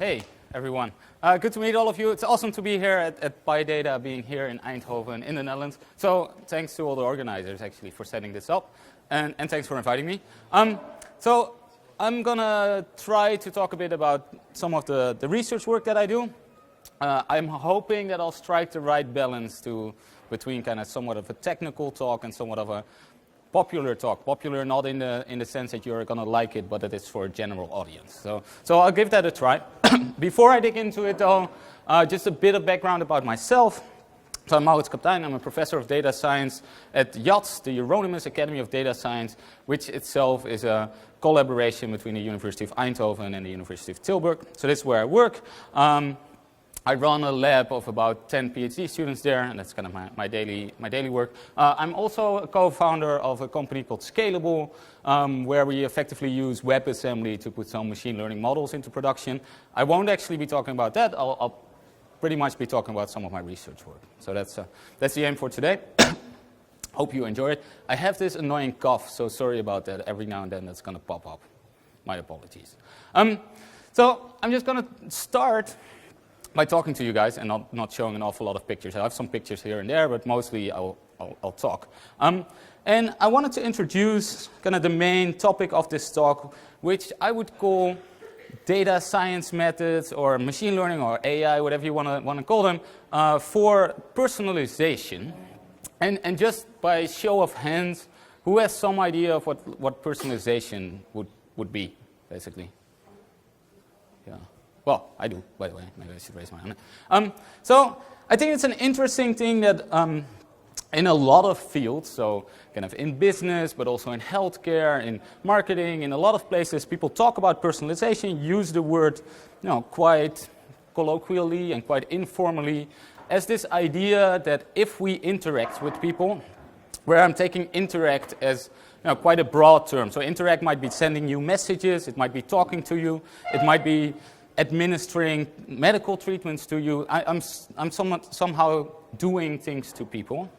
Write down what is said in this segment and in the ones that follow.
Hey, everyone. Good to meet all of you. It's awesome to be here at PyData, being here in Eindhoven, in the Netherlands. So thanks to all the organizers, actually, for setting this up. And thanks for inviting me. So I'm going to try to talk a bit about some of the research work that I do. I'm hoping that I'll strike the right balance between kind of somewhat of a technical talk and somewhat of a popular talk. Popular not in the sense that you're going to like it, but that it's for a general audience. So I'll give that a try. Before I dig into it, though, just a bit of background about myself. So I'm Maurits Kaptein. I'm a professor of data science at YATS, the Euronymous Academy of Data Science, which itself is a collaboration between the University of Eindhoven and the University of Tilburg. So this is where I work. I run a lab of about 10 PhD students there, and that's kind of my daily work. I'm also a co-founder of a company called Scalable, where we effectively use WebAssembly to put some machine learning models into production. I won't actually be talking about that. I'll pretty much be talking about some of my research work. So that's the aim for today. Hope you enjoy it. I have this annoying cough, so sorry about that. Every now and then that's going to pop up. My apologies. So I'm just going to start by talking to you guys and not showing an awful lot of pictures. I have some pictures here and there, but mostly I'll talk. And I wanted to introduce kind of the main topic of this talk, which I would call data science methods or machine learning or AI, whatever you want to call them, for personalization. And just by show of hands, who has some idea of what personalization would be, basically? Yeah. Well, I do, by the way. Maybe I should raise my hand. So I think it's an interesting thing that in a lot of fields, so kind of in business, but also in healthcare, in marketing, in a lot of places, people talk about personalization, use the word, quite colloquially and quite informally, as this idea that if we interact with people, where I'm taking interact as quite a broad term. So interact might be sending you messages, it might be talking to you, it might be administering medical treatments to you. I'm somehow doing things to people.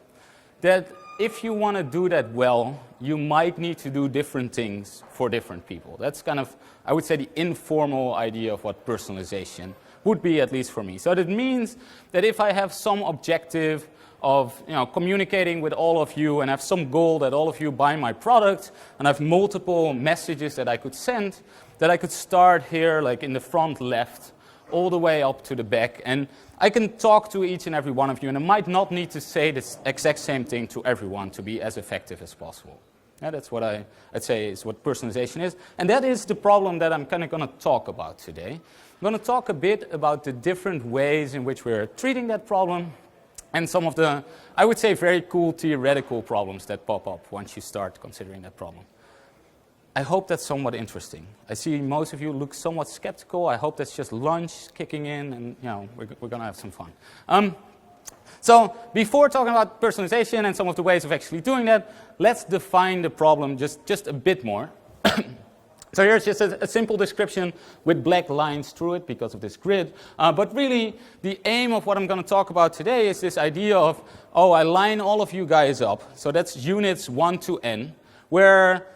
That if you want to do that well, you might need to do different things for different people. That's kind of, I would say, the informal idea of what personalization would be, at least for me. So that means that if I have some objective of communicating with all of you and have some goal that all of you buy my product and I have multiple messages that I could send, that I could start here like in the front left all the way up to the back, and I can talk to each and every one of you, and I might not need to say this exact same thing to everyone to be as effective as possible. Yeah, that's what I'd say is what personalization is, and that is the problem that I'm kind of going to talk about today. I'm going to talk a bit about the different ways in which we're treating that problem, and some of the, I would say, very cool theoretical problems that pop up once you start considering that problem. I hope that's somewhat interesting. I see most of you look somewhat skeptical. I hope that's just lunch kicking in, and we're going to have some fun. So before talking about personalization and some of the ways of actually doing that, let's define the problem just a bit more. So here's just a simple description with black lines through it because of this grid. But really, the aim of what I'm going to talk about today is this idea of, I line all of you guys up. So that's units 1 to n, where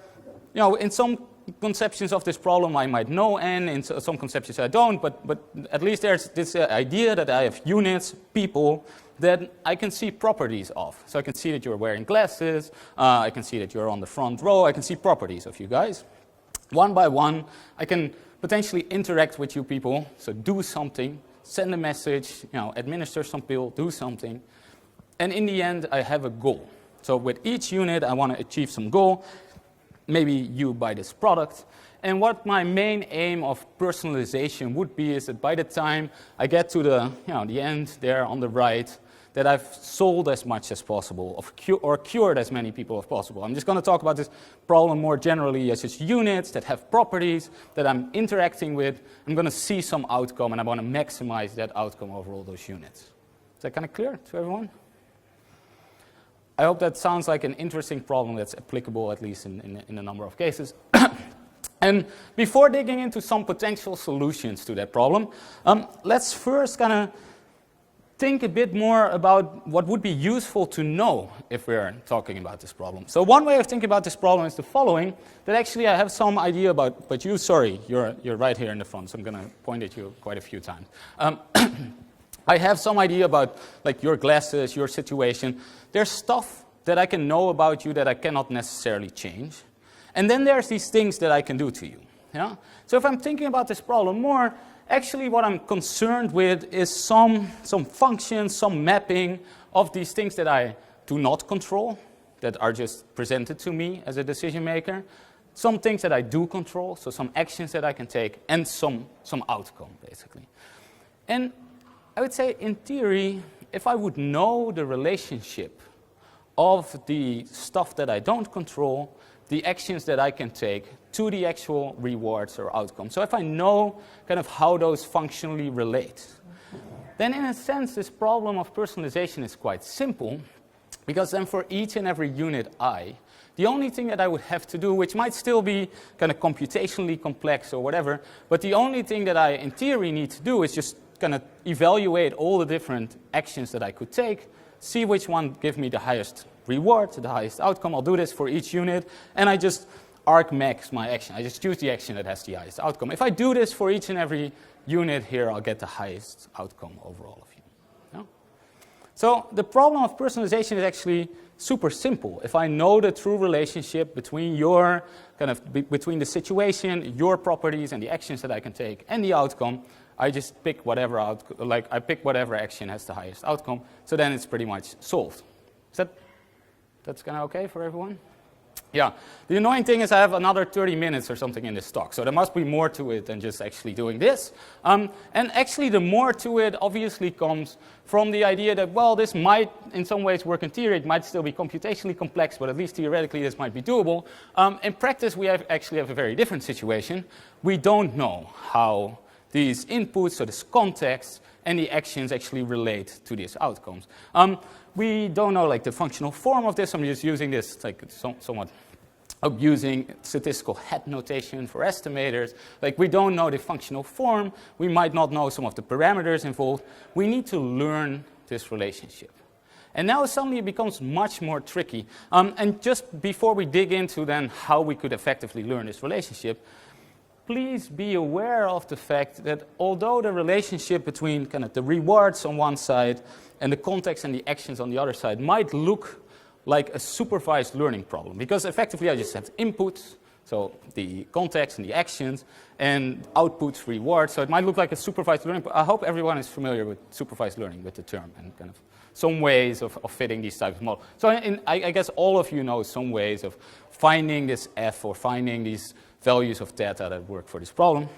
in some conceptions of this problem I might know n, in some conceptions I don't, but at least there's this idea that I have units, people, that I can see properties of. So I can see that you're wearing glasses, I can see that you're on the front row, I can see properties of you guys. One by one, I can potentially interact with you people, so do something, send a message, administer some pill, do something, and in the end I have a goal. So with each unit I want to achieve some goal. Maybe you buy this product. And what my main aim of personalization would be is that by the time I get to the end there on the right, that I've sold as much as possible or cured as many people as possible. I'm just going to talk about this problem more generally as just units that have properties that I'm interacting with. I'm going to see some outcome, and I want to maximize that outcome over all those units. Is that kind of clear to everyone? I hope that sounds like an interesting problem that's applicable, at least in a number of cases. And before digging into some potential solutions to that problem, let's first kind of think a bit more about what would be useful to know if we're talking about this problem. So one way of thinking about this problem is the following, that actually I have some idea about, but you, sorry, you're right here in the front, so I'm going to point at you quite a few times. I have some idea about like your glasses, your situation. There's stuff that I can know about you that I cannot necessarily change. And then there's these things that I can do to you. Yeah? So if I'm thinking about this problem more, actually what I'm concerned with is some function, some mapping of these things that I do not control, that are just presented to me as a decision maker, some things that I do control, so some actions that I can take, and some outcome, basically. And I would say, in theory, if I would know the relationship of the stuff that I don't control, the actions that I can take to the actual rewards or outcomes. So if I know kind of how those functionally relate, then in a sense this problem of personalization is quite simple, because then for each and every unit I, the only thing that I would have to do, which might still be kind of computationally complex or whatever, but the only thing that I in theory need to do is just kind of evaluate all the different actions that I could take, see which one give me the highest reward, the highest outcome. I'll do this for each unit, and I just argmax my action. I just choose the action that has the highest outcome. If I do this for each and every unit here, I'll get the highest outcome over all of you. Yeah? So the problem of personalization is actually super simple. If I know the true relationship between your between the situation, your properties, and the actions that I can take, and the outcome, I just pick whatever I pick whatever action has the highest outcome. So then it's pretty much solved. Is that's kind of okay for everyone? Yeah. The annoying thing is I have another 30 minutes or something in this talk, so there must be more to it than just actually doing this. And actually the more to it obviously comes from the idea that, well, this might in some ways work in theory, it might still be computationally complex, but at least theoretically this might be doable. In practice we actually have a very different situation. We don't know how these inputs, so this context, and the actions actually relate to these outcomes. We don't know like the functional form of this. I'm just using this like somewhat abusing statistical head notation for estimators. Like we don't know the functional form. We might not know some of the parameters involved. We need to learn this relationship. And now suddenly it becomes much more tricky. And just before we dig into then how we could effectively learn this relationship, please be aware of the fact that although the relationship between kind of the rewards on one side and the context and the actions on the other side might look like a supervised learning problem, because effectively I just have inputs, so the context and the actions, and outputs, rewards, so it might look like a supervised learning. I hope everyone is familiar with supervised learning, with the term, and kind of some ways of fitting these types of models. So I guess all of you know some ways of finding this F or finding these values of data that work for this problem.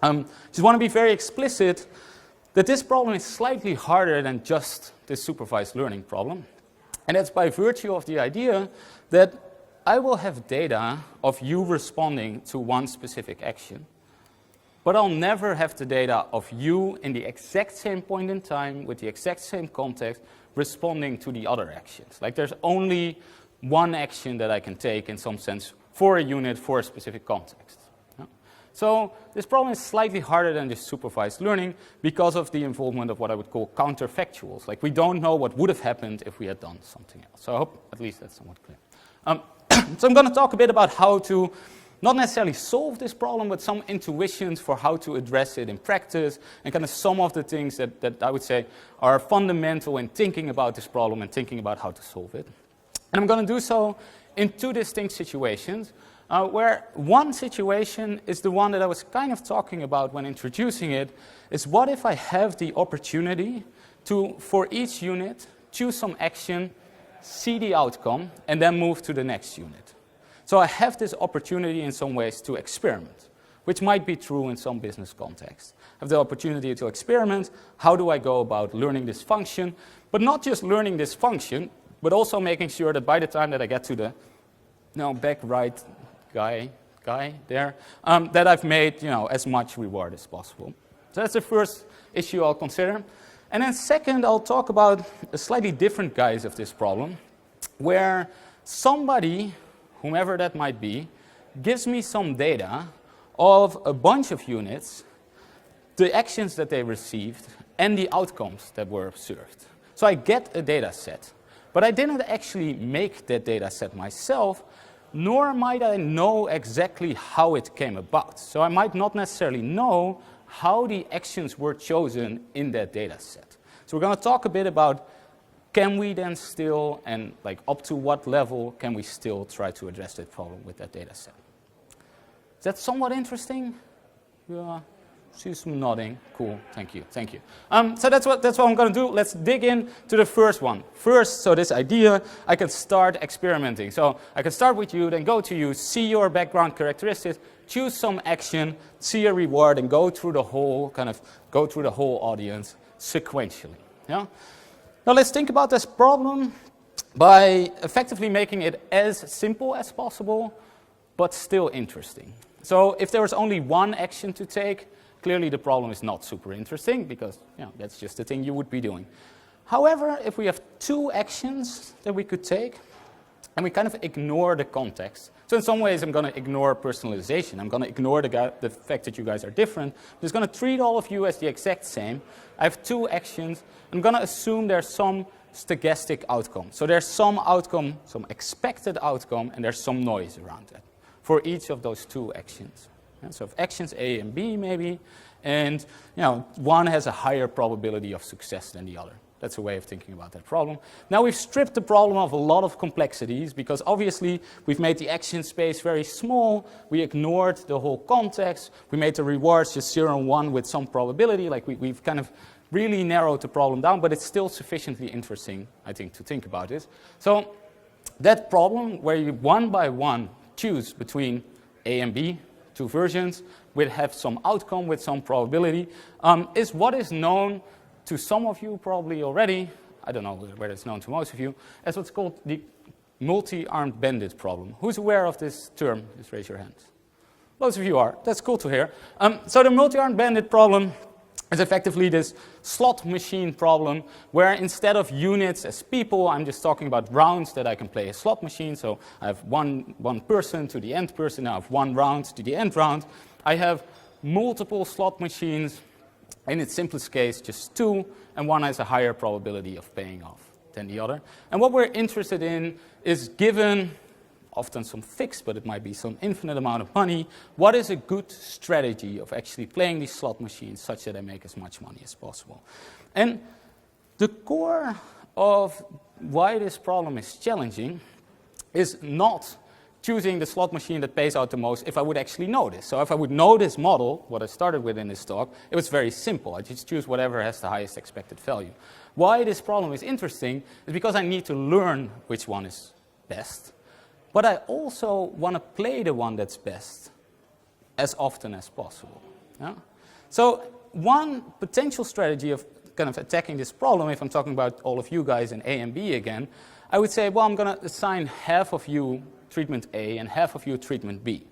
Just want to be very explicit that this problem is slightly harder than just this supervised learning problem. And that's by virtue of the idea that I will have data of you responding to one specific action, but I'll never have the data of you in the exact same point in time with the exact same context responding to the other actions. Like there's only one action that I can take in some sense for a unit, for a specific context. Yeah? So this problem is slightly harder than just supervised learning because of the involvement of what I would call counterfactuals. Like we don't know what would have happened if we had done something else. So I hope at least that's somewhat clear. So I'm going to talk a bit about how to not necessarily solve this problem, but some intuitions for how to address it in practice, and kind of some of the things that I would say are fundamental in thinking about this problem and thinking about how to solve it. And I'm going to do so in two distinct situations, where one situation is the one that I was kind of talking about when introducing it, is what if I have the opportunity to, for each unit, choose some action, see the outcome, and then move to the next unit. So I have this opportunity in some ways to experiment, which might be true in some business context. I have the opportunity to experiment. How do I go about learning this function? But not just learning this function, but also making sure that by the time that I get to the back right guy there, that I've made as much reward as possible. So that's the first issue I'll consider. And then second, I'll talk about a slightly different guise of this problem, where somebody, whomever that might be, gives me some data of a bunch of units, the actions that they received, and the outcomes that were observed. So I get a data set, but I didn't actually make that data set myself, nor might I know exactly how it came about. So I might not necessarily know how the actions were chosen in that data set. So we're going to talk a bit about, can we then still, and like up to what level can we still try to address that problem with that data set? Is that somewhat interesting? Yeah, see some nodding. Cool, thank you. So that's what I'm going to do. Let's dig in to the first one. First, so this idea, I can start experimenting. So I can start with you, then go to you, see your background characteristics, choose some action, see a reward, and go through the whole audience sequentially. Yeah. Now let's think about this problem by effectively making it as simple as possible, but still interesting. So if there was only one action to take, clearly the problem is not super interesting because that's just the thing you would be doing. However, if we have two actions that we could take, and we kind of ignore the context. So in some ways, I'm going to ignore personalization. I'm going to ignore the fact that you guys are different. I'm just going to treat all of you as the exact same. I have two actions. I'm going to assume there's some stochastic outcome. So there's some outcome, some expected outcome, and there's some noise around that for each of those two actions. So if actions A and B maybe, and one has a higher probability of success than the other. That's a way of thinking about that problem. Now we've stripped the problem of a lot of complexities because obviously we've made the action space very small. We ignored the whole context. We made the rewards just 0 and 1 with some probability. Like we've kind of really narrowed the problem down, but it's still sufficiently interesting, I think, to think about it. So that problem where you one by one choose between A and B, two versions, will have some outcome with some probability, is what is known to some of you probably already, I don't know whether it's known to most of you, as what's called the multi-armed bandit problem. Who's aware of this term? Just raise your hands. Most of you are. That's cool to hear. So the multi-armed bandit problem is effectively this slot machine problem where instead of units as people, I'm just talking about rounds that I can play a slot machine. So I have one person to the end person. I have one round to the end round. I have multiple slot machines. In its simplest case, just two, and one has a higher probability of paying off than the other. And what we're interested in is, given often some fixed, but it might be some infinite amount of money, what is a good strategy of actually playing these slot machines such that I make as much money as possible? And the core of why this problem is challenging is not choosing the slot machine that pays out the most if I would actually know this. So if I would know this model, what I started with in this talk, it was very simple. I just choose whatever has the highest expected value. Why this problem is interesting is because I need to learn which one is best, but I also want to play the one that's best as often as possible. Yeah? So one potential strategy of kind of attacking this problem, if I'm talking about all of you guys in A and B again, I would say, well, I'm going to assign half of you treatment A and half of you treatment B.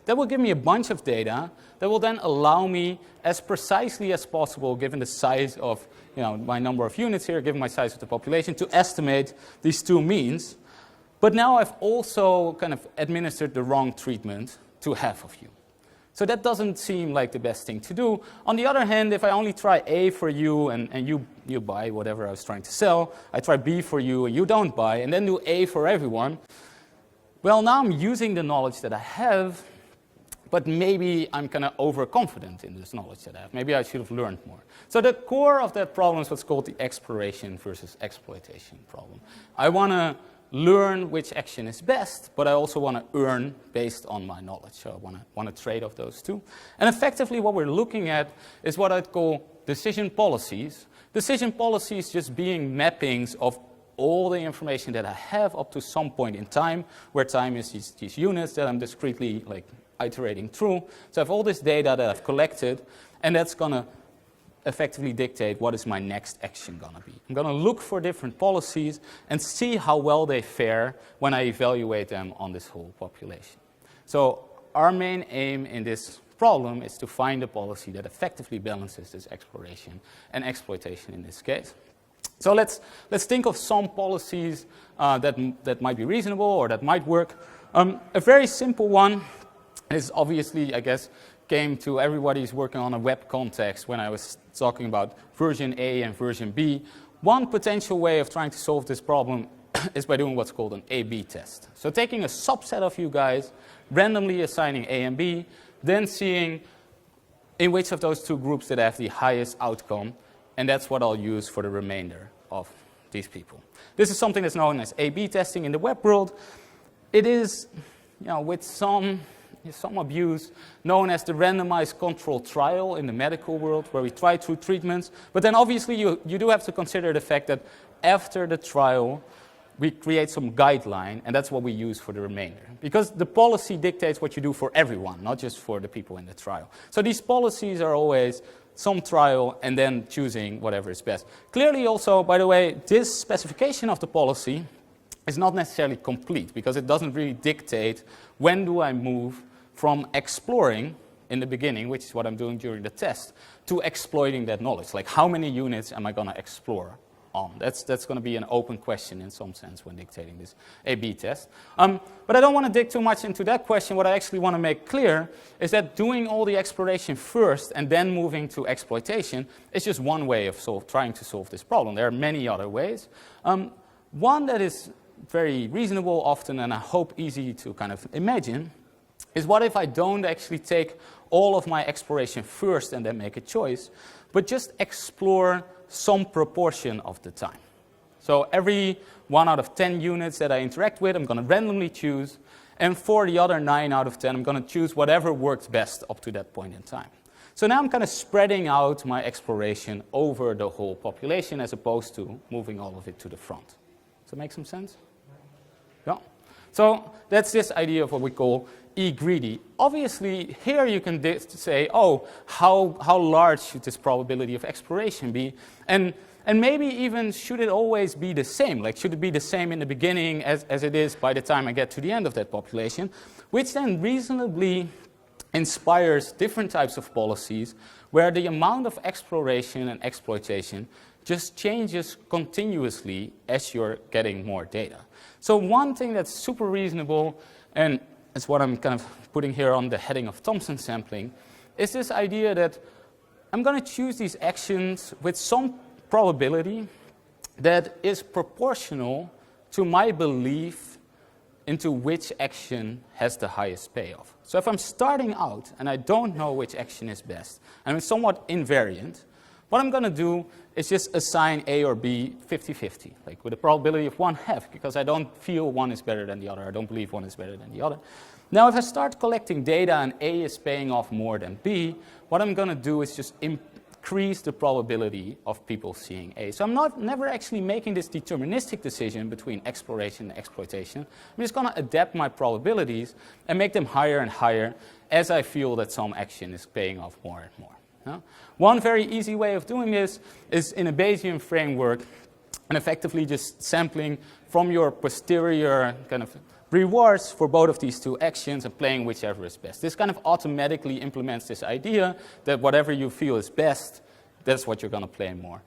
That will give me a bunch of data that will then allow me, as precisely as possible, given the size of my number of units here, given my size of the population, to estimate these two means. But now I've also kind of administered the wrong treatment to half of you. So that doesn't seem like the best thing to do. On the other hand, if I only try A for you and you buy whatever I was trying to sell, I try B for you and you don't buy, and then do A for everyone, well, now I'm using the knowledge that I have, but maybe I'm kind of overconfident in this knowledge that I have. Maybe I should have learned more. So the core of that problem is what's called the exploration versus exploitation problem. I want to learn which action is best, but I also want to earn based on my knowledge. So I want to trade off those two. And effectively what we're looking at is what I'd call decision policies. Decision policies just being mappings of all the information that I have up to some point in time, where time is these units that I'm discretely iterating through. So I have all this data that I've collected, and that's going to effectively dictate what is my next action going to be. I'm going to look for different policies and see how well they fare when I evaluate them on this whole population. So our main aim in this problem is to find a policy that effectively balances this exploration and exploitation in this case. So let's think of some policies that might be reasonable or that might work. A very simple one is obviously, I guess, came to everybody's working on a web context when I was talking about version A and version B. One potential way of trying to solve this problem is by doing what's called an A/B test. So taking a subset of you guys, randomly assigning A and B, then seeing in which of those two groups did I have the highest outcome, and that's what I'll use for the remainder of these people. This is something that's known as A/B testing in the web world. It is, with some abuse, known as the randomized control trial in the medical world, where we try two treatments. But then obviously you do have to consider the fact that after the trial, we create some guideline, and that's what we use for the remainder. Because the policy dictates what you do for everyone, not just for the people in the trial. So these policies are always some trial and then choosing whatever is best. Clearly also, by the way, this specification of the policy is not necessarily complete, because it doesn't really dictate when do I move from exploring in the beginning, which is what I'm doing during the test, to exploiting that knowledge. Like, how many units am I going to explore on? That's going to be an open question in some sense when dictating this A/B test. But I don't want to dig too much into that question. What I actually want to make clear is that doing all the exploration first and then moving to exploitation is just one way of trying to solve this problem. There are many other ways. One that is very reasonable often, and I hope easy to kind of imagine, is what if I don't actually take all of my exploration first and then make a choice, but just explore some proportion of the time. So every 1 out of 10 units that I interact with, I'm going to randomly choose, and for the other 9 out of 10, I'm going to choose whatever works best up to that point in time. So now I'm kind of spreading out my exploration over the whole population as opposed to moving all of it to the front. Does that make some sense? Yeah. So that's this idea of what we call E-greedy. Obviously, here you can say, oh, how large should this probability of exploration be? And maybe even should it always be the same? Like, should it be the same in the beginning as it is by the time I get to the end of that population? Which then reasonably inspires different types of policies where the amount of exploration and exploitation just changes continuously as you're getting more data. So one thing that's super reasonable, and it's what I'm kind of putting here on the heading of Thompson sampling, is this idea that I'm going to choose these actions with some probability that is proportional to my belief into which action has the highest payoff. So if I'm starting out and I don't know which action is best, and it's somewhat invariant, what I'm going to do is just assign A or B 50-50, like with a probability of 1/2, because I don't feel one is better than the other. I don't believe one is better than the other. Now, if I start collecting data and A is paying off more than B, what I'm going to do is just increase the probability of people seeing A. So I'm never actually making this deterministic decision between exploration and exploitation. I'm just going to adapt my probabilities and make them higher and higher as I feel that some action is paying off more and more. One very easy way of doing this is in a Bayesian framework and effectively just sampling from your posterior kind of rewards for both of these two actions and playing whichever is best. This kind of automatically implements this idea that whatever you feel is best, that's what you're going to play more.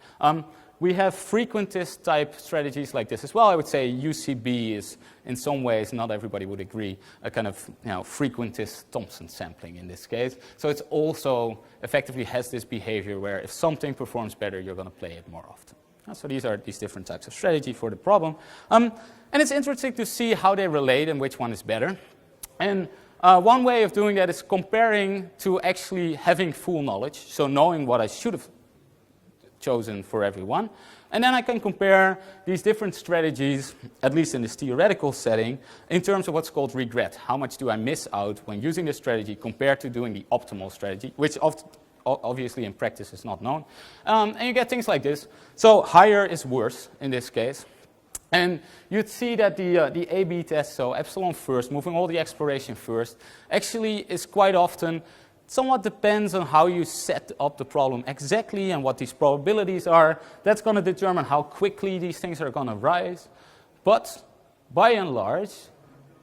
We have frequentist type strategies like this as well. I would say UCB is, in some ways, not everybody would agree, a kind of frequentist Thompson sampling in this case. So it's also effectively has this behavior where if something performs better, you're going to play it more often. So these are these different types of strategy for the problem. And it's interesting to see how they relate and which one is better. And one way of doing that is comparing to actually having full knowledge, so knowing what I should have chosen for everyone. And then I can compare these different strategies, at least in this theoretical setting, in terms of what's called regret. How much do I miss out when using this strategy compared to doing the optimal strategy, which obviously in practice is not known. And you get things like this. So higher is worse in this case. And you'd see that the A/B test, so epsilon first, moving all the exploration first, actually is quite often somewhat depends on how you set up the problem exactly and what these probabilities are. That's going to determine how quickly these things are going to rise. But by and large,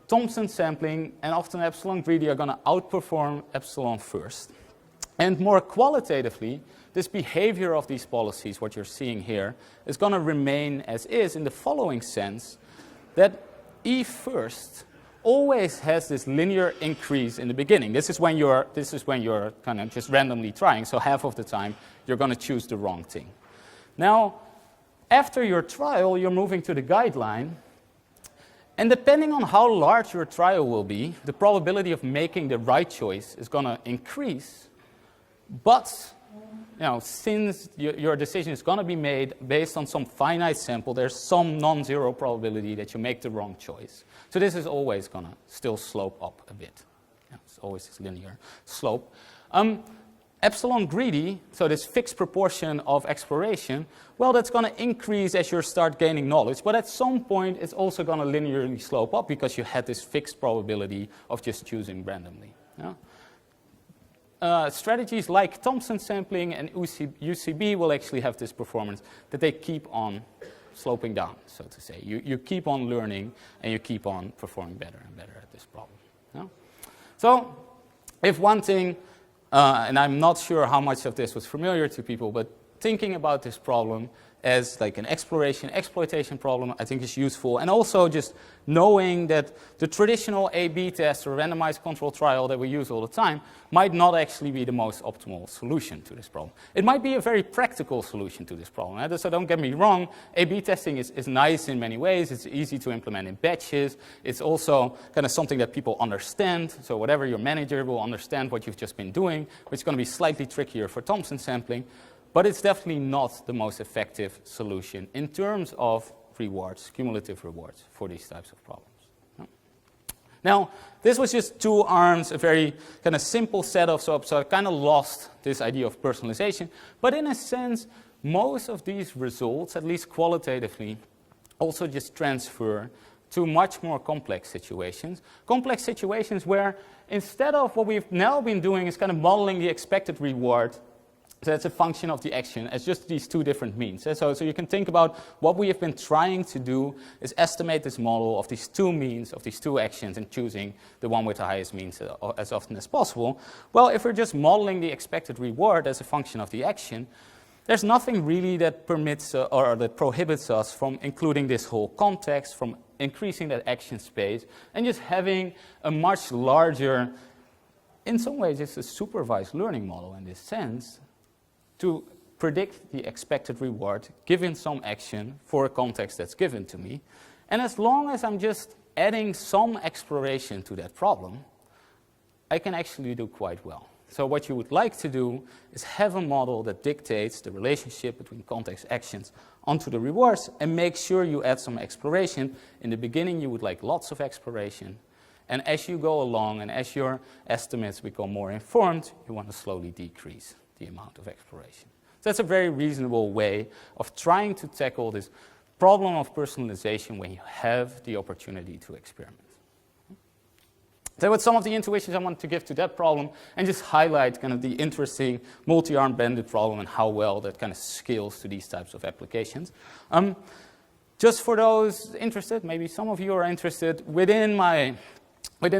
Thompson sampling and often epsilon greedy are going to outperform epsilon first. And more qualitatively, this behavior of these policies, what you're seeing here, is going to remain as is in the following sense, that E first always has this linear increase in the beginning. This is when you're kind of just randomly trying. So half of the time, you're going to choose the wrong thing. Now, after your trial, you're moving to the guideline. And depending on how large your trial will be, the probability of making the right choice is going to increase. But since your decision is going to be made based on some finite sample, there's some non-zero probability that you make the wrong choice. So this is always going to still slope up a bit. It's always this linear slope. Epsilon greedy, so this fixed proportion of exploration, well, that's going to increase as you start gaining knowledge. But at some point, it's also going to linearly slope up because you had this fixed probability of just choosing randomly. Strategies like Thompson sampling and UCB will actually have this performance that they keep on sloping down, so to say. You keep on learning and you keep on performing better and better at this problem. So if one thing, and I'm not sure how much of this was familiar to people, but thinking about this problem as like an exploitation problem, I think is useful. And also just knowing that the traditional A/B test or randomized control trial that we use all the time might not actually be the most optimal solution to this problem. It might be a very practical solution to this problem. So don't get me wrong, A/B testing is nice in many ways. It's easy to implement in batches. It's also kind of something that people understand. So whatever your manager will understand what you've just been doing, which is going to be slightly trickier for Thompson sampling. But it's definitely not the most effective solution in terms of rewards, cumulative rewards for these types of problems. Now, this was just two arms, a very kind of simple setup, so I kind of lost this idea of personalization. But in a sense, most of these results, at least qualitatively, also just transfer to much more complex situations. Complex situations where instead of what we've now been doing is kind of modeling the expected reward. So that's a function of the action as just these two different means. So you can think about what we have been trying to do is estimate this model of these two means, of these two actions, and choosing the one with the highest means as often as possible. Well, if we're just modeling the expected reward as a function of the action, there's nothing really that permits or that prohibits us from including this whole context, from increasing that action space, and just having a much larger, in some ways it's a supervised learning model in this sense, to predict the expected reward given some action for a context that's given to me. And as long as I'm just adding some exploration to that problem, I can actually do quite well. So what you would like to do is have a model that dictates the relationship between context actions onto the rewards and make sure you add some exploration. In the beginning, you would like lots of exploration. And as you go along and as your estimates become more informed, you want to slowly decrease the amount of exploration. So that's a very reasonable way of trying to tackle this problem of personalization when you have the opportunity to experiment. So with some of the intuitions I want to give to that problem and just highlight kind of the interesting multi-arm bandit problem and how well that kind of scales to these types of applications. Just for those interested, maybe some of you are interested, within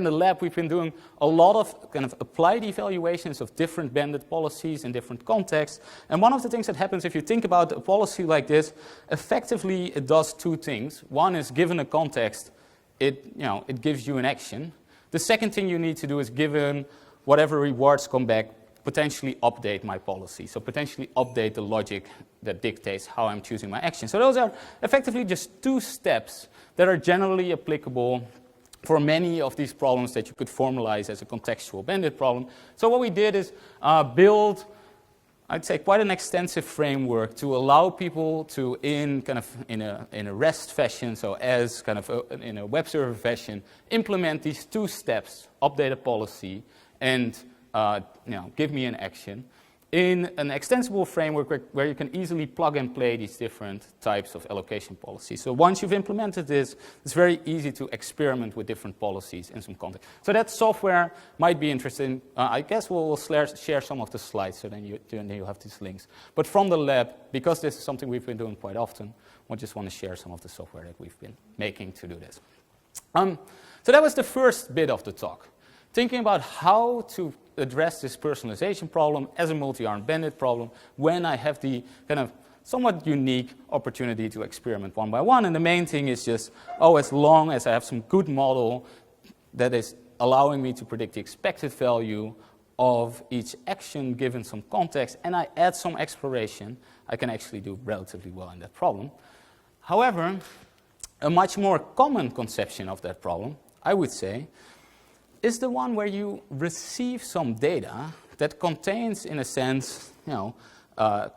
the lab, we've been doing a lot of kind of applied evaluations of different bandit policies in different contexts. And one of the things that happens if you think about a policy like this, effectively it does two things. One is, given a context, it gives you an action. The second thing you need to do is, given whatever rewards come back, potentially update my policy. So potentially update the logic that dictates how I'm choosing my action. So those are effectively just two steps that are generally applicable for many of these problems that you could formalize as a contextual bandit problem. So what we did is build, I'd say, quite an extensive framework to allow people to, in a REST fashion, so as kind of in a web server fashion, implement these two steps: update a policy and give me an action, in an extensible framework where you can easily plug and play these different types of allocation policies. So once you've implemented this, it's very easy to experiment with different policies in some context. So that software might be interesting. I guess we'll share some of the slides, so then you have these links. But from the lab, because this is something we've been doing quite often, I just want to share some of the software that we've been making to do this. So that was the first bit of the talk. Thinking about how to address this personalization problem as a multi-arm bandit problem when I have the kind of somewhat unique opportunity to experiment one by one. And the main thing is just, as long as I have some good model that is allowing me to predict the expected value of each action given some context, and I add some exploration, I can actually do relatively well in that problem. However, a much more common conception of that problem, I would say, is the one where you receive some data that contains, in a sense,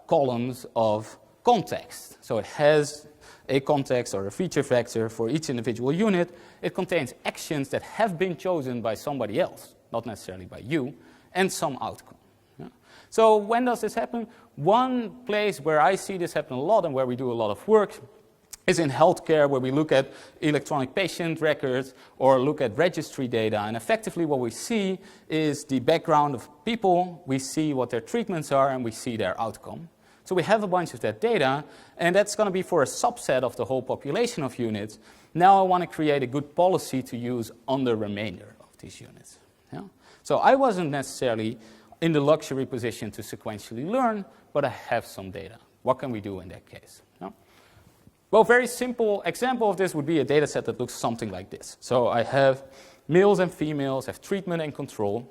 columns of context. So it has a context or a feature vector for each individual unit. It contains actions that have been chosen by somebody else, not necessarily by you, and some outcome. Yeah. So when does this happen? One place where I see this happen a lot and where we do a lot of work is in healthcare, where we look at electronic patient records or look at registry data. And effectively what we see is the background of people, we see what their treatments are, and we see their outcome. So we have a bunch of that data, and that's going to be for a subset of the whole population of units. Now I want to create a good policy to use on the remainder of these units. Yeah? So I wasn't necessarily in the luxury position to sequentially learn, but I have some data. What can we do in that case? Yeah? Well, a very simple example of this would be a data set that looks something like this. So I have males and females, I have treatment and control,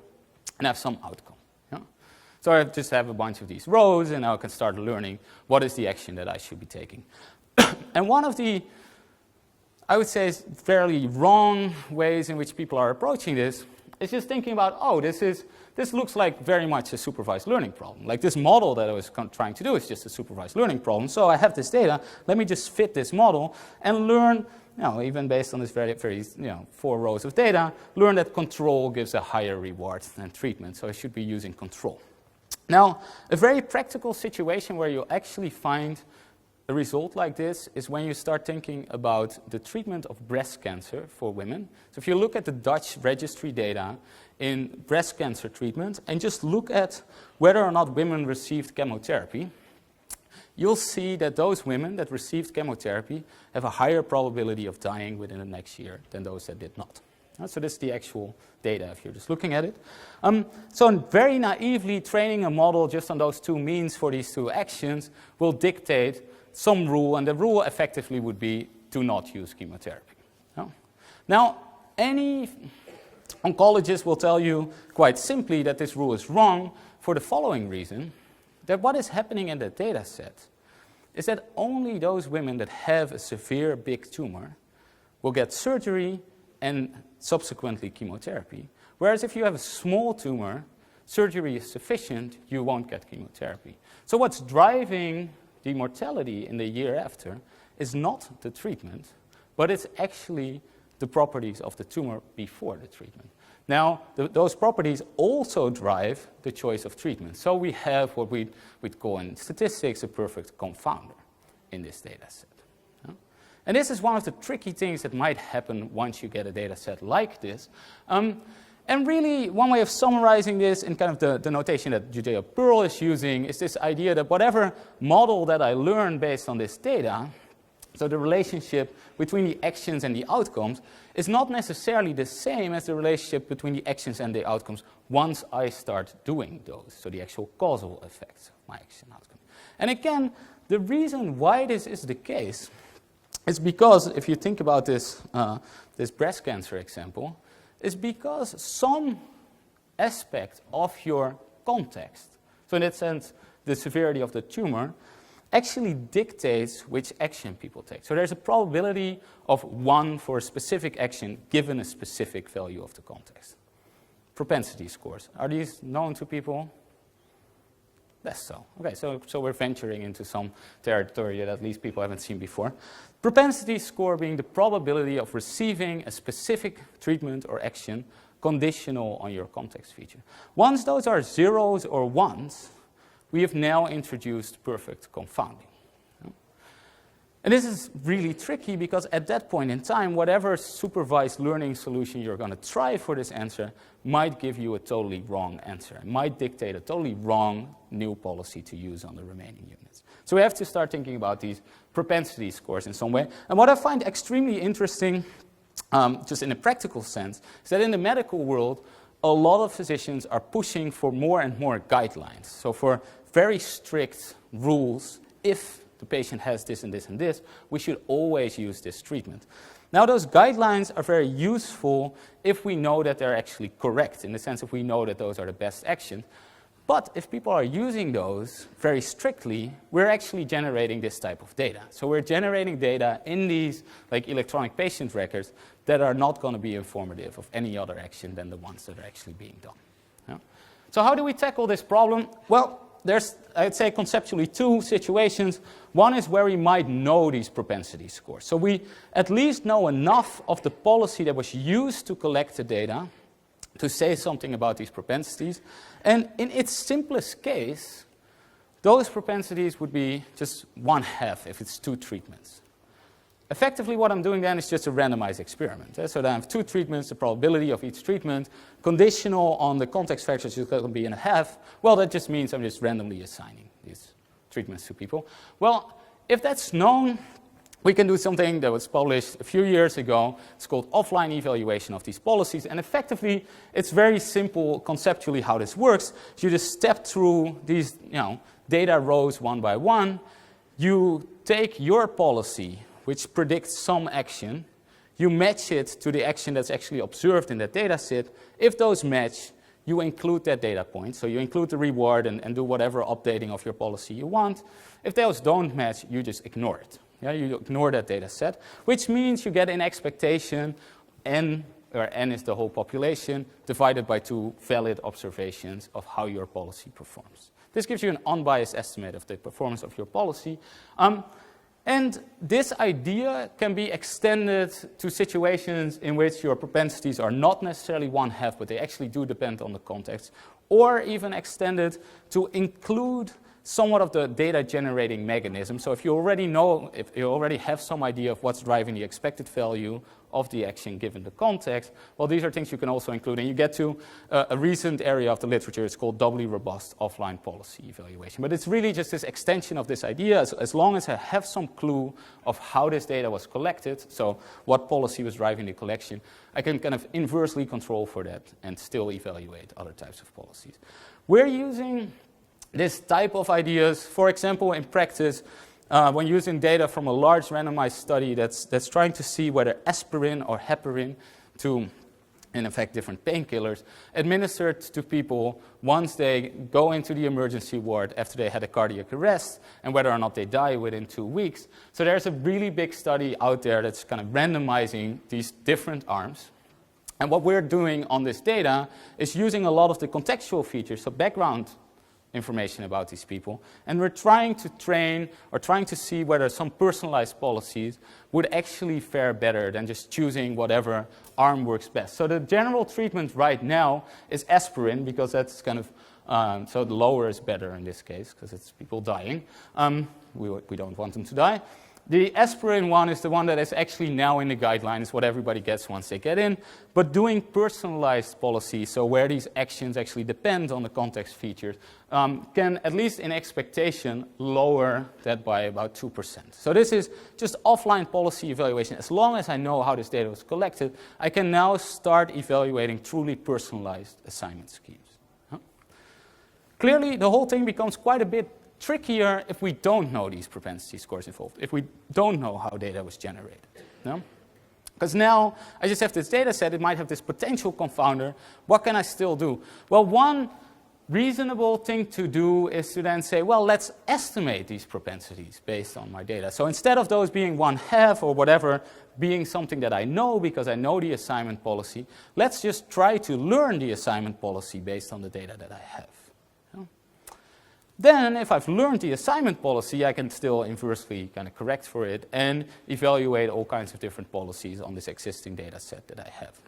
and I have some outcome. Yeah? So I just have a bunch of these rows, and now I can start learning what is the action that I should be taking. And one of the, I would say, fairly wrong ways in which people are approaching this is just thinking about, oh, this looks like very much a supervised learning problem. Like this model that I was trying to do is just a supervised learning problem. So I have this data, let me just fit this model and learn, even based on this very 4 rows of data, learn that control gives a higher reward than treatment. So I should be using control. Now, a very practical situation where you actually find a result like this is when you start thinking about the treatment of breast cancer for women. So if you look at the Dutch registry data in breast cancer treatment and just look at whether or not women received chemotherapy, you'll see that those women that received chemotherapy have a higher probability of dying within the next year than those that did not. So this is the actual data if you're just looking at it. So very naively, training a model just on those two means for these two actions will dictate some rule, and the rule effectively would be do not use chemotherapy. Now, any oncologist will tell you quite simply that this rule is wrong for the following reason, that what is happening in the data set is that only those women that have a severe big tumor will get surgery and subsequently chemotherapy, whereas if you have a small tumor, surgery is sufficient, you won't get chemotherapy. So what's driving the mortality in the year after is not the treatment, but it's actually the properties of the tumor before the treatment. Now, those properties also drive the choice of treatment. So we have what we'd call in statistics a perfect confounder in this data set. And this is one of the tricky things that might happen once you get a data set like this. And really, one way of summarizing this in kind of the notation that Judea-Pearl is using is this idea that whatever model that I learn based on this data, so the relationship between the actions and the outcomes, is not necessarily the same as the relationship between the actions and the outcomes once I start doing those, so the actual causal effects of my action outcome. And again, the reason why this is the case is because, if you think about this, this breast cancer example, is because some aspect of your context, so in that sense, the severity of the tumor, actually dictates which action people take. So there's a probability of 1 for a specific action given a specific value of the context. Propensity scores. Are these known to people? Less so. Okay, so we're venturing into some territory that at least people haven't seen before. Propensity score being the probability of receiving a specific treatment or action conditional on your context feature. Once those are 0s or 1s, we have now introduced perfect confounding. And this is really tricky because at that point in time, whatever supervised learning solution you're going to try for this answer might give you a totally wrong answer. It might dictate a totally wrong new policy to use on the remaining units. So we have to start thinking about these propensity scores in some way. And what I find extremely interesting, just in a practical sense, is that in the medical world, a lot of physicians are pushing for more and more guidelines. So for very strict rules, if the patient has this and this and this, we should always use this treatment. Now, those guidelines are very useful if we know that they're actually correct, in the sense if we know that those are the best actions. But if people are using those very strictly, we're actually generating this type of data. So we're generating data in these like electronic patient records that are not going to be informative of any other action than the ones that are actually being done. Yeah? So how do we tackle this problem? Well, there's, I'd say, conceptually two situations. One is where we might know these propensity scores. So we at least know enough of the policy that was used to collect the data to say something about these propensities. And in its simplest case, those propensities would be just 1/2 if it's 2 treatments. Effectively, what I'm doing then is just a randomized experiment. So then I have 2 treatments, the probability of each treatment, conditional on the context factors is going to be 1/2. Well, that just means I'm just randomly assigning these treatments to people. Well, if that's known, we can do something that was published a few years ago. It's called offline evaluation of these policies. And effectively, it's very simple conceptually how this works. You just step through these data rows one by one. You take your policy, which predicts some action. You match it to the action that's actually observed in that data set. If those match, you include that data point. So you include the reward and do whatever updating of your policy you want. If those don't match, you just ignore it. Yeah, you ignore that data set, which means you get an expectation n, where n is the whole population, divided by 2 valid observations of how your policy performs. This gives you an unbiased estimate of the performance of your policy. And this idea can be extended to situations in which your propensities are not necessarily 1/2, but they actually do depend on the context, or even extended to include somewhat of the data generating mechanism. So if you already know, if you already have some idea of what's driving the expected value of the action given the context, well, these are things you can also include. And you get to a recent area of the literature. It's called doubly robust offline policy evaluation. But it's really just this extension of this idea. As long as I have some clue of how this data was collected, so what policy was driving the collection, I can kind of inversely control for that and still evaluate other types of policies. We're using this type of ideas, for example, in practice, when using data from a large randomized study that's trying to see whether aspirin or heparin, two, in effect, different painkillers, administered to people once they go into the emergency ward after they had a cardiac arrest, and whether or not they die within 2 weeks. So there's a really big study out there that's kind of randomizing these different arms. And what we're doing on this data is using a lot of the contextual features, so background information about these people, and we're trying to train or trying to see whether some personalized policies would actually fare better than just choosing whatever arm works best. So the general treatment right now is aspirin, because that's kind of, so the lower is better in this case, because it's people dying. We don't want them to die. The aspirin one is the one that is actually now in the guidelines, what everybody gets once they get in. But doing personalized policy, so where these actions actually depend on the context features, can, at least in expectation, lower that by about 2%. So this is just offline policy evaluation. As long as I know how this data was collected, I can now start evaluating truly personalized assignment schemes. Clearly, the whole thing becomes quite a bit trickier if we don't know these propensity scores involved, if we don't know how data was generated. No? Because now I just have this data set, it might have this potential confounder. What can I still do? Well, one reasonable thing to do is to then say, well, let's estimate these propensities based on my data. So instead of those being 1/2 or whatever, being something that I know because I know the assignment policy, let's just try to learn the assignment policy based on the data that I have. Then, if I've learned the assignment policy, I can still inversely kind of correct for it and evaluate all kinds of different policies on this existing data set that I have.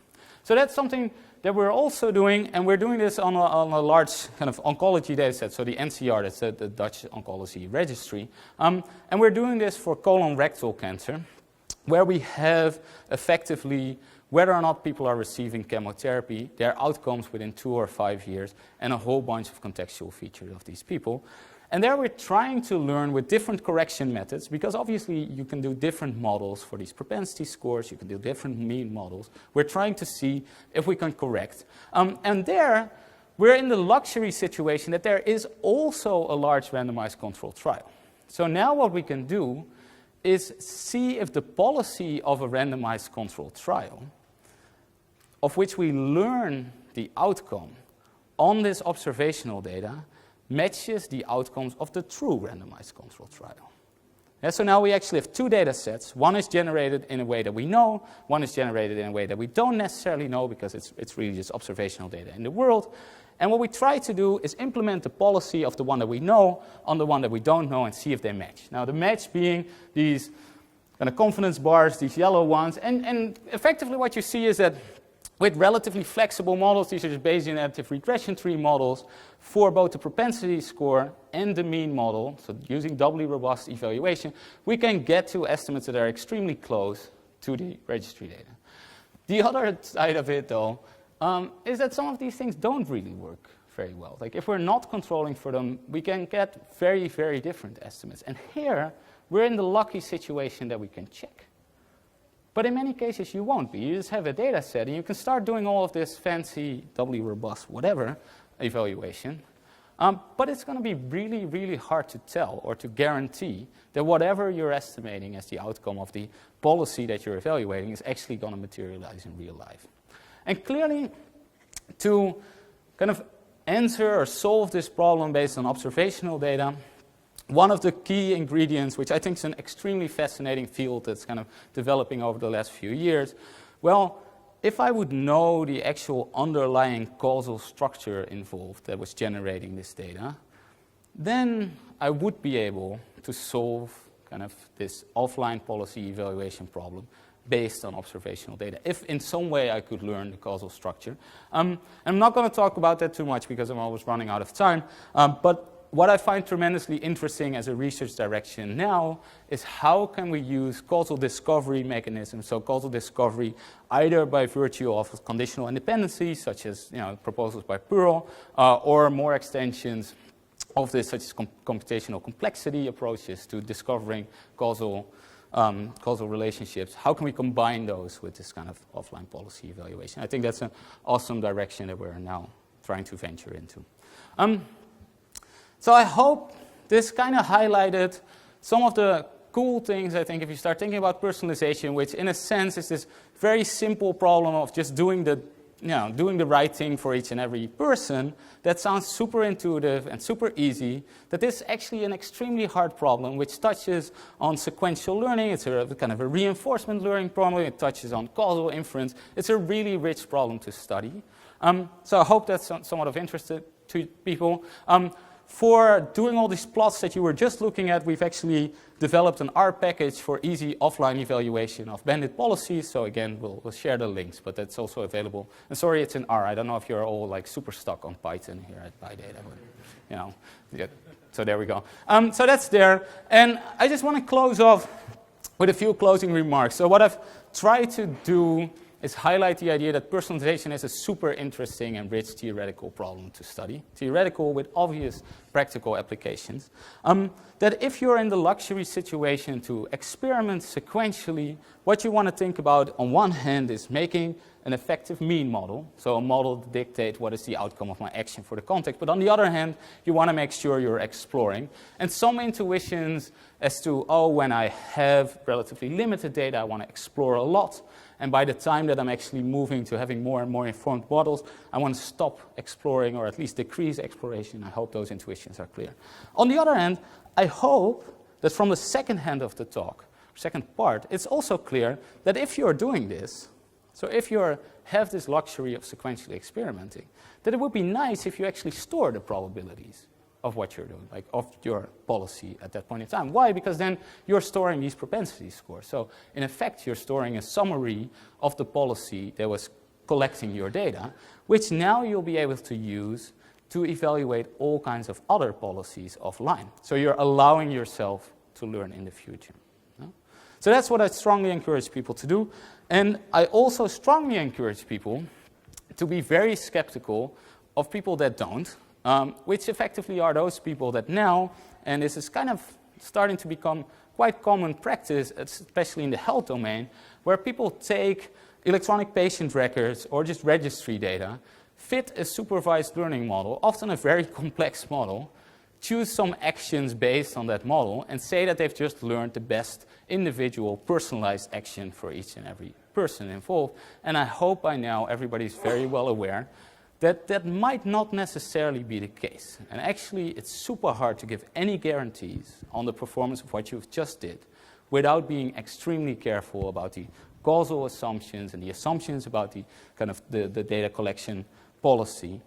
So that's something that we're also doing, and we're doing this on a large kind of oncology data set, so the NCR, that's the Dutch Oncology Registry. And we're doing this for colon rectal cancer, where we have effectively whether or not people are receiving chemotherapy, their outcomes within 2 or 5 years, and a whole bunch of contextual features of these people. And there we're trying to learn with different correction methods, because obviously you can do different models for these propensity scores, you can do different mean models. We're trying to see if we can correct. And there, we're in the luxury situation that there is also a large randomized controlled trial. So now what we can do is see if the policy of a randomized controlled trial, of which we learn the outcome on this observational data, matches the outcomes of the true randomized controlled trial. Yeah, so now we actually have two data sets. One is generated in a way that we know, one is generated in a way that we don't necessarily know because it's really just observational data in the world. And what we try to do is implement the policy of the one that we know on the one that we don't know and see if they match. Now the match being these kind of confidence bars, these yellow ones, and effectively what you see is that with relatively flexible models, these are just Bayesian additive regression tree models, for both the propensity score and the mean model, so using doubly robust evaluation, we can get to estimates that are extremely close to the registry data. The other side of it, though, is that some of these things don't really work very well. Like if we're not controlling for them, we can get very, very different estimates. And here, we're in the lucky situation that we can check. But in many cases, you won't be. You just have a data set, and you can start doing all of this fancy, doubly robust, whatever, evaluation. But it's going to be really, really hard to tell or to guarantee that whatever you're estimating as the outcome of the policy that you're evaluating is actually going to materialize in real life. And clearly, to kind of answer or solve this problem based on observational data, one of the key ingredients, which I think is an extremely fascinating field that's kind of developing over the last few years, well, if I would know the actual underlying causal structure involved that was generating this data, then I would be able to solve kind of this offline policy evaluation problem based on observational data, if in some way I could learn the causal structure. I'm not going to talk about that too much because I'm always running out of time, but what I find tremendously interesting as a research direction now is how can we use causal discovery mechanisms, so causal discovery either by virtue of conditional independency, such as proposals by Pearl, or more extensions of this, such as computational complexity approaches to discovering causal relationships. How can we combine those with this kind of offline policy evaluation? I think that's an awesome direction that we're now trying to venture into. So I hope this kind of highlighted some of the cool things, I think, if you start thinking about personalization, which in a sense is this very simple problem of just doing the right thing for each and every person. That sounds super intuitive and super easy. That is actually an extremely hard problem, which touches on sequential learning. It's a kind of a reinforcement learning problem. It touches on causal inference. It's a really rich problem to study. So I hope that's somewhat of interest to people. For doing all these plots that you were just looking at, we've actually developed an R package for easy offline evaluation of bandit policies. So again, we'll share the links, but that's also available. And sorry, it's in R. I don't know if you're all like super stuck on Python here at PyData, but yeah, so there we go. So that's there. And I just want to close off with a few closing remarks. So what I've tried to do is highlight the idea that personalization is a super interesting and rich theoretical problem to study, theoretical with obvious practical applications. That if you're in the luxury situation to experiment sequentially, what you want to think about on one hand is making an effective mean model, so a model to dictate what is the outcome of my action for the context. But on the other hand, you want to make sure you're exploring. And some intuitions as to, when I have relatively limited data, I want to explore a lot. And by the time that I'm actually moving to having more and more informed models, I want to stop exploring or at least decrease exploration. I hope those intuitions are clear. On the other hand, I hope that from the second hand of the talk, second part, it's also clear that if you're doing this, so if you have this luxury of sequentially experimenting, that it would be nice if you actually store the probabilities of what you're doing, like of your policy at that point in time. Why? Because then you're storing these propensity scores. So in effect, you're storing a summary of the policy that was collecting your data, which now you'll be able to use to evaluate all kinds of other policies offline. So you're allowing yourself to learn in the future. So that's what I strongly encourage people to do. And I also strongly encourage people to be very skeptical of people that don't, which effectively are those people that now, and this is kind of starting to become quite common practice, especially in the health domain, where people take electronic patient records or just registry data, fit a supervised learning model, often a very complex model, choose some actions based on that model and say that they've just learned the best individual personalized action for each and every person involved. And I hope by now everybody's very well aware that that might not necessarily be the case. And actually, it's super hard to give any guarantees on the performance of what you've just did without being extremely careful about the causal assumptions and the assumptions about the kind of the data collection policy.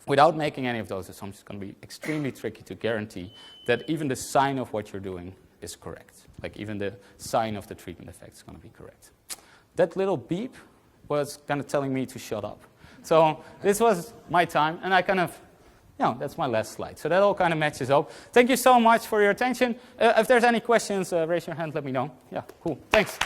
Without making any of those assumptions, it's going to be extremely tricky to guarantee that even the sign of what you're doing is correct. Like even the sign of the treatment effect is going to be correct. That little beep was kind of telling me to shut up. So this was my time, and I kind of, that's my last slide. So that all kind of matches up. Thank you so much for your attention. If there's any questions, raise your hand, let me know. Yeah, cool. Thanks.